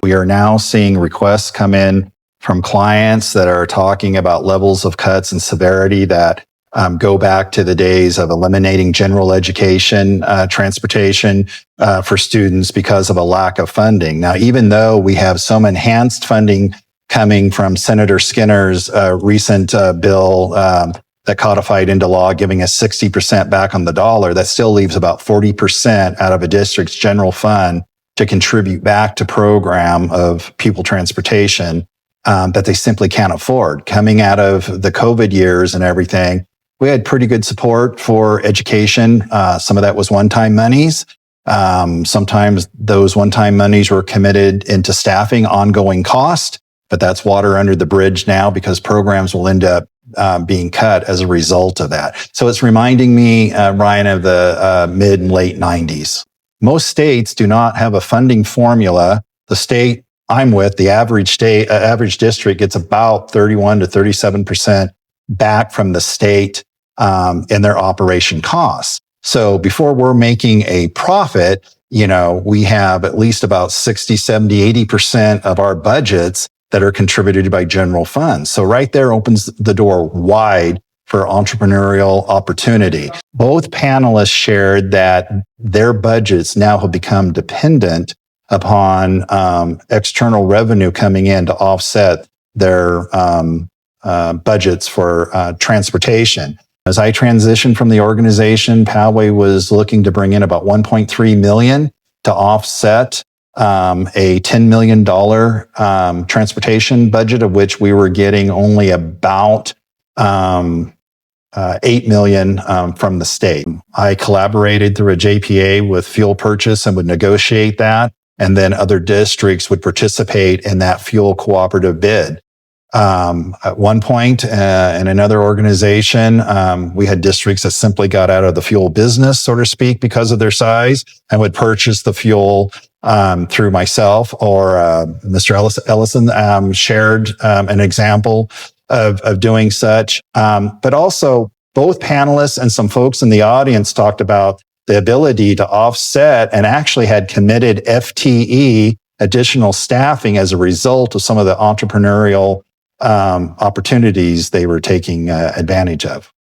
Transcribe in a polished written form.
We are now seeing requests come in from clients that are talking about levels of cuts and severity that go back to the days of eliminating general education transportation for students because of a lack of funding. Now, even though we have some enhanced funding coming from Senator Skinner's recent bill that codified into law, giving us 60% back on the dollar, that still leaves about 40% out of a district's general fund to contribute back to program of pupil transportation that they simply can't afford. Coming out of the COVID years and everything, we had pretty good support for education. Some of that was one-time monies. Sometimes those one-time monies were committed into staffing ongoing cost, but that's water under the bridge now because programs will end up being cut as a result of that. So it's reminding me, Ryan, of the mid and late 90s. Most states do not have a funding formula. The state I'm with, the average district gets about 31 to 37% back from the state in their operation costs. So before we're making a profit, we have at least about 60, 70, 80% of our budgets that are contributed by general funds. So right there opens the door wide for entrepreneurial opportunity. Both panelists shared that their budgets now have become dependent upon external revenue coming in to offset their budgets for transportation. As I transitioned from the organization, Poway was looking to bring in about $1.3 million to offset a $10 million transportation budget, of which we were getting only about $8 million from the state. I collaborated through a JPA with fuel purchase and would negotiate that, and then other districts would participate in that fuel cooperative bid. At one point in another organization, we had districts that simply got out of the fuel business, so to speak, because of their size and would purchase the fuel through myself or Mr. Ellison shared an example of doing such. But also both panelists and some folks in the audience talked about the ability to offset and actually had committed FTE additional staffing as a result of some of the entrepreneurial opportunities they were taking advantage of.